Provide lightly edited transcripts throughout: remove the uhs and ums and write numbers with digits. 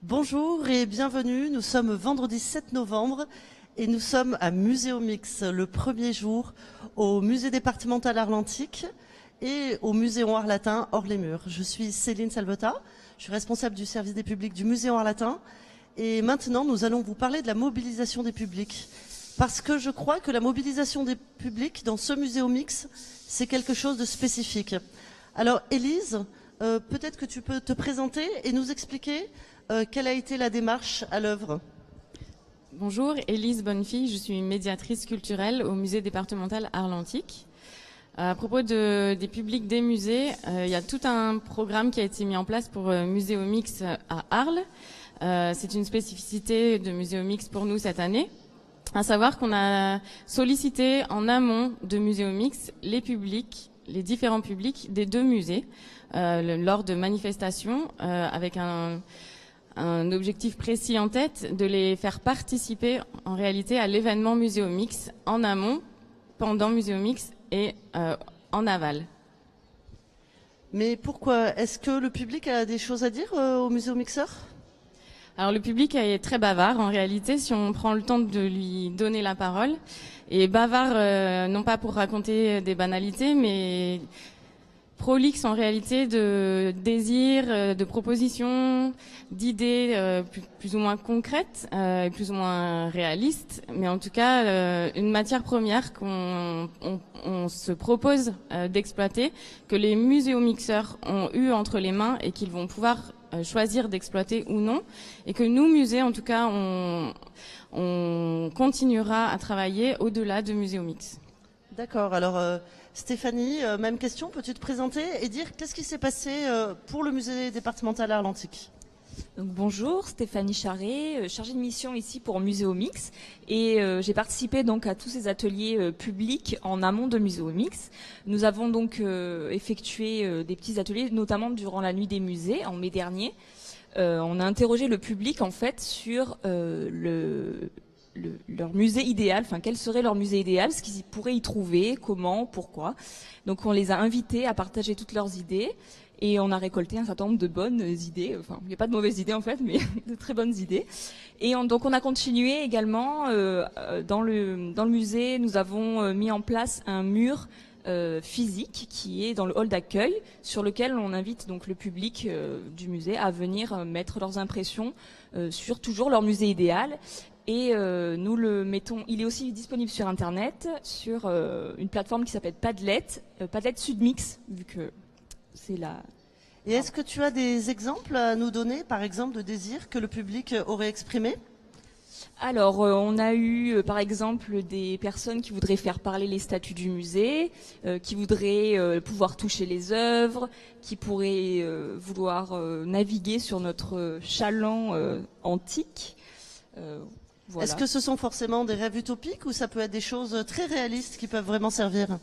Bonjour et bienvenue, nous sommes vendredi 7 novembre et nous sommes à Muséomix, le premier jour au musée départemental Arlantique et au Muséon Arlatin hors les murs. Je suis Céline Salvetta, je suis responsable du service des publics du Muséon Arlatin et maintenant nous allons vous parler de la mobilisation des publics. Parce que je crois que la mobilisation des publics dans ce Muséomix, c'est quelque chose de spécifique. Alors Élise, peut-être que tu peux te présenter et nous expliquer quelle a été la démarche à l'œuvre? Bonjour, Élise Bonnefille, je suis médiatrice culturelle au musée départemental Arlantique. À propos des publics des musées, il y a tout un programme qui a été mis en place pour Muséomix à Arles. C'est une spécificité de Muséomix pour nous cette année. À savoir qu'on a sollicité en amont de Muséomix les publics, les différents publics des deux musées lors de manifestations avec un objectif précis en tête, de les faire participer en réalité à l'événement Muséomix en amont, pendant Muséomix et en aval. Mais pourquoi? Est-ce que le public a des choses à dire au Muséomixeur? Alors le public est très bavard en réalité si on prend le temps de lui donner la parole. Et bavard non pas pour raconter des banalités mais prolixe en réalité de désirs, de propositions, d'idées plus ou moins concrètes, plus ou moins réalistes, mais en tout cas une matière première qu'on se propose d'exploiter, que les muséomixeurs ont eu entre les mains et qu'ils vont pouvoir choisir d'exploiter ou non, et que nous, musées, en tout cas, on continuera à travailler au-delà de Muséomix. D'accord, alors Stéphanie, même question, peux-tu te présenter et dire qu'est-ce qui s'est passé pour le musée départemental Arlantique? Donc, bonjour, Stéphanie Charret, chargée de mission ici pour Muséomix, et j'ai participé donc à tous ces ateliers publics en amont de Muséomix. Nous avons donc effectué des petits ateliers, notamment durant la nuit des musées en mai dernier. On a interrogé le public en fait sur leur musée idéal, enfin quel serait leur musée idéal, ce qu'ils pourraient y trouver, comment, pourquoi. Donc on les a invités à partager toutes leurs idées et on a récolté un certain nombre de bonnes idées. Enfin, il n'y a pas de mauvaises idées en fait, mais de très bonnes idées. Et donc on a continué également dans le musée. Nous avons mis en place un mur physique qui est dans le hall d'accueil, sur lequel on invite donc le public du musée à venir mettre leurs impressions sur toujours leur musée idéal. Et nous le mettons, il est aussi disponible sur internet, sur une plateforme qui s'appelle Padlet, Padlet Sudmix, vu que c'est la... Et est-ce que tu as des exemples à nous donner, par exemple, de désirs que le public aurait exprimés? Alors, on a eu, par exemple, des personnes qui voudraient faire parler les statues du musée, qui voudraient pouvoir toucher les œuvres, qui pourraient vouloir naviguer sur notre chaland antique. Voilà. Est-ce que ce sont forcément des rêves utopiques ou ça peut être des choses très réalistes qui peuvent vraiment servir?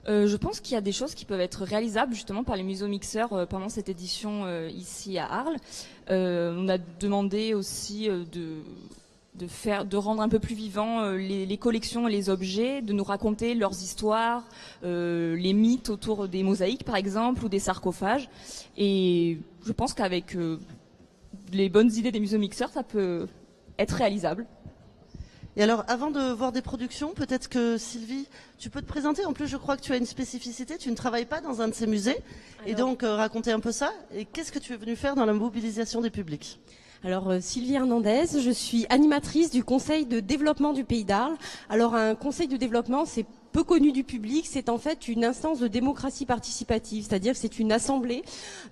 Je pense qu'il y a des choses qui peuvent être réalisables justement par les muséomixeurs pendant cette édition ici à Arles. On a demandé aussi de rendre un peu plus vivants les collections et les objets, de nous raconter leurs histoires, les mythes autour des mosaïques par exemple ou des sarcophages. Et je pense qu'avec les bonnes idées des muséomixeurs, ça peut être réalisable. Et alors, avant de voir des productions, peut-être que Sylvie, tu peux te présenter. En plus, je crois que tu as une spécificité, tu ne travailles pas dans un de ces musées. Et donc, raconter un peu ça. Et qu'est-ce que tu es venue faire dans la mobilisation des publics? Alors Sylvie Hernandez, je suis animatrice du conseil de développement du Pays d'Arles. Alors un conseil de développement, c'est peu connu du public, c'est en fait une instance de démocratie participative, c'est-à-dire que c'est une assemblée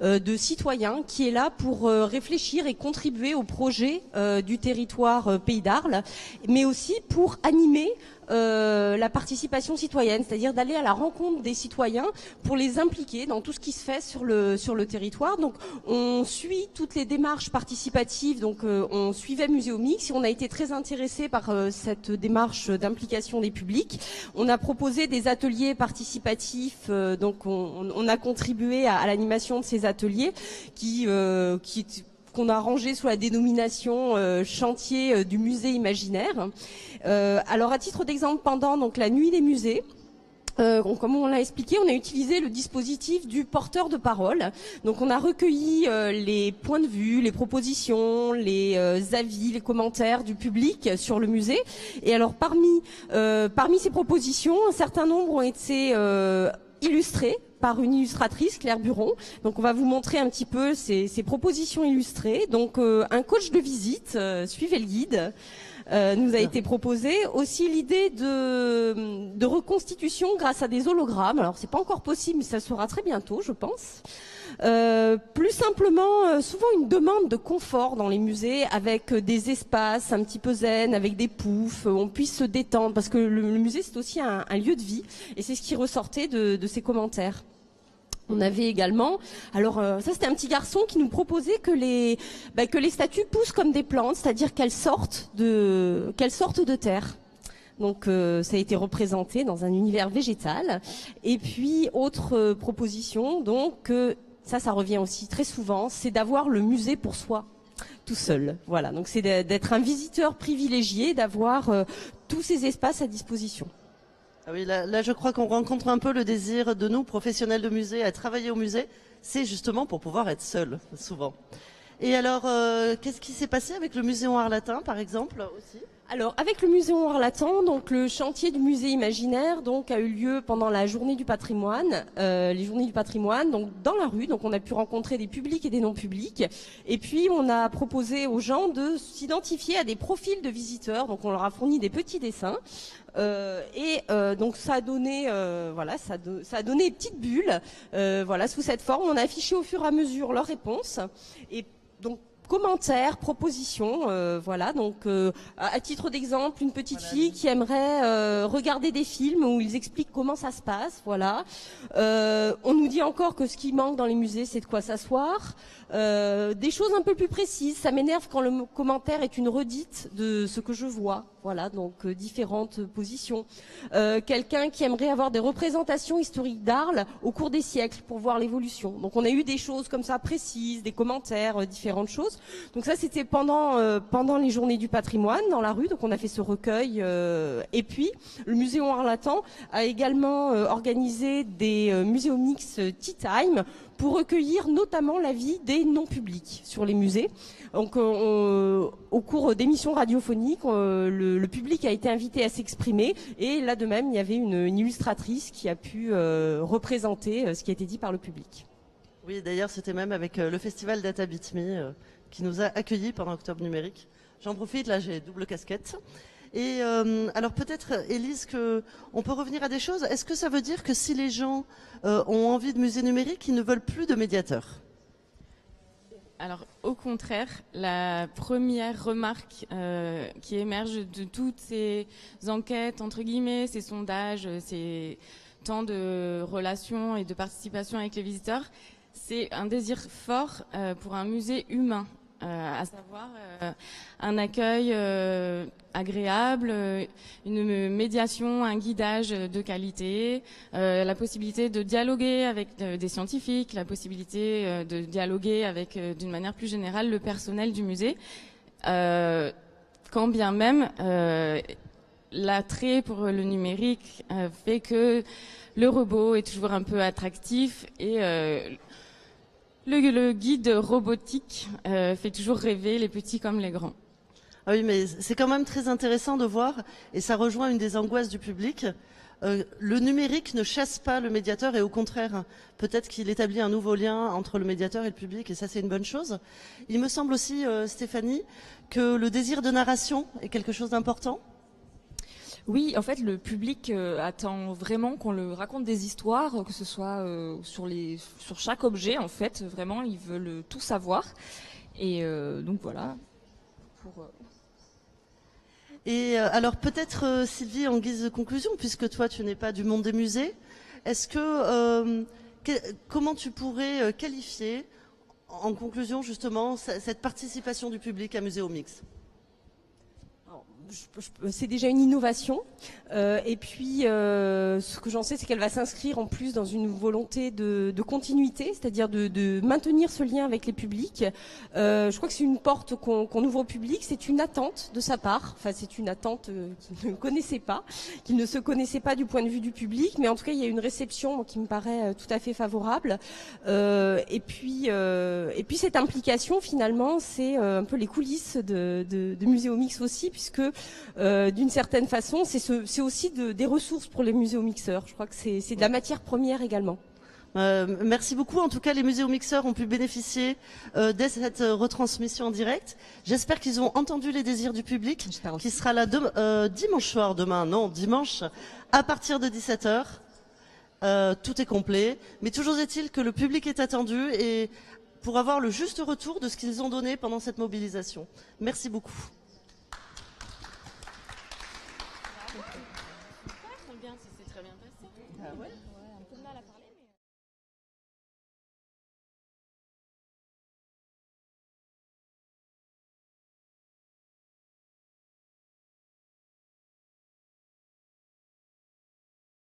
de citoyens qui est là pour réfléchir et contribuer au projet du territoire Pays d'Arles, mais aussi pour animer la participation citoyenne, c'est-à-dire d'aller à la rencontre des citoyens pour les impliquer dans tout ce qui se fait sur le territoire. Donc on suit toutes les démarches participatives, donc on suivait Muséomix et on a été très intéressés par cette démarche d'implication des publics. On a proposé des ateliers participatifs, donc on a contribué à l'animation de ces ateliers qu'on a rangé sous la dénomination chantier du musée imaginaire. Alors à titre d'exemple, pendant donc la nuit des musées, Comme on l'a expliqué, on a utilisé le dispositif du porteur de parole. Donc on a recueilli les points de vue, les propositions, les avis, les commentaires du public sur le musée. Et alors parmi ces propositions, un certain nombre ont été illustrées par une illustratrice, Claire Buron. Donc on va vous montrer un petit peu ces propositions illustrées. Donc un coach de visite, suivez le guide. Nous a été proposé aussi l'idée de reconstitution grâce à des hologrammes. Alors c'est pas encore possible, mais ça sera très bientôt, je pense. Plus simplement, souvent une demande de confort dans les musées, avec des espaces un petit peu zen, avec des poufs, on puisse se détendre, parce que le musée c'est aussi un lieu de vie, et c'est ce qui ressortait de ces commentaires. On avait également, alors ça c'était un petit garçon qui nous proposait que les statues poussent comme des plantes, c'est-à-dire qu'elles sortent de terre. Donc ça a été représenté dans un univers végétal. Et puis autre proposition, donc ça revient aussi très souvent, c'est d'avoir le musée pour soi, tout seul. Voilà, donc c'est d'être un visiteur privilégié, d'avoir tous ces espaces à disposition. Ah oui, là, je crois qu'on rencontre un peu le désir de nous, professionnels de musée, à travailler au musée. C'est justement pour pouvoir être seul, souvent. Et alors, qu'est-ce qui s'est passé avec le Muséon Arlatin, par exemple, aussi ? Alors, avec le Muséon Arlatin, donc le chantier du musée imaginaire, donc a eu lieu pendant la journée du patrimoine, les journées du patrimoine, donc dans la rue. Donc, on a pu rencontrer des publics et des non-publics. Et puis, on a proposé aux gens de s'identifier à des profils de visiteurs. Donc, on leur a fourni des petits dessins. Donc ça a donné ça a donné des petites bulles sous cette forme. On a affiché au fur et à mesure leurs réponses et donc commentaires, propositions, donc à titre d'exemple, une petite fille qui aimerait regarder des films où ils expliquent comment ça se passe, on nous dit encore que ce qui manque dans les musées, c'est de quoi s'asseoir. Des choses un peu plus précises, ça m'énerve quand le commentaire est une redite de ce que je vois. Voilà, donc différentes positions. Quelqu'un qui aimerait avoir des représentations historiques d'Arles au cours des siècles pour voir l'évolution. Donc on a eu des choses comme ça précises, des commentaires, différentes choses. Donc ça c'était pendant les journées du patrimoine dans la rue. Donc on a fait ce recueil. Et puis le Muséon Arlatin a également organisé des muséomix Tea Time pour recueillir notamment l'avis des non-publics sur les musées. Donc, au cours d'émissions radiophoniques, le public a été invité à s'exprimer. Et là, de même, il y avait une illustratrice qui a pu représenter ce qui a été dit par le public. Oui, d'ailleurs, c'était même avec le festival Data Beat Me qui nous a accueillis pendant Octobre Numérique. J'en profite, là, j'ai double casquette. Et alors peut-être, Élise, on peut revenir à des choses. Est-ce que ça veut dire que si les gens ont envie de musée numérique, ils ne veulent plus de médiateurs ? Alors, au contraire, la première remarque qui émerge de toutes ces enquêtes, entre guillemets, ces sondages, ces temps de relations et de participation avec les visiteurs, c'est un désir fort pour un musée humain. À savoir un accueil agréable, une médiation, un guidage de qualité, la possibilité de dialoguer avec des scientifiques, la possibilité de dialoguer avec, d'une manière plus générale, le personnel du musée, quand bien même l'attrait pour le numérique fait que le robot est toujours un peu attractif et le guide robotique fait toujours rêver les petits comme les grands. Ah oui, mais c'est quand même très intéressant de voir, et ça rejoint une des angoisses du public. Le numérique ne chasse pas le médiateur et au contraire, peut-être qu'il établit un nouveau lien entre le médiateur et le public et ça c'est une bonne chose. Il me semble aussi, Stéphanie, que le désir de narration est quelque chose d'important. Oui, en fait, le public attend vraiment qu'on le raconte des histoires, que ce soit sur chaque objet. En fait, vraiment, ils veulent tout savoir. Et donc voilà. Et alors peut-être Sylvie, en guise de conclusion, puisque toi tu n'es pas du monde des musées, est-ce que comment tu pourrais qualifier en conclusion justement cette participation du public à Muséomix ? c'est déjà une innovation. Et puis, ce que j'en sais, c'est qu'elle va s'inscrire en plus dans une volonté de continuité, c'est-à-dire de maintenir ce lien avec les publics. Je crois que c'est une porte qu'on ouvre au public, c'est une attente de sa part. Enfin, c'est une attente qu'il ne connaissait pas, qu'il ne se connaissait pas du point de vue du public, mais en tout cas, il y a une réception qui me paraît tout à fait favorable. Et puis cette implication, finalement, c'est un peu les coulisses de Muséomix aussi, puisque d'une certaine façon, c'est aussi des ressources pour les muséomixeurs. Je crois que c'est de la matière première également. Merci beaucoup. En tout cas, les muséomixeurs ont pu bénéficier de cette retransmission en direct. J'espère qu'ils ont entendu les désirs du public, qui sera là dimanche soir, dimanche, à partir de 17h. Tout est complet. Mais toujours est-il que le public est attendu et pour avoir le juste retour de ce qu'ils ont donné pendant cette mobilisation. Merci beaucoup.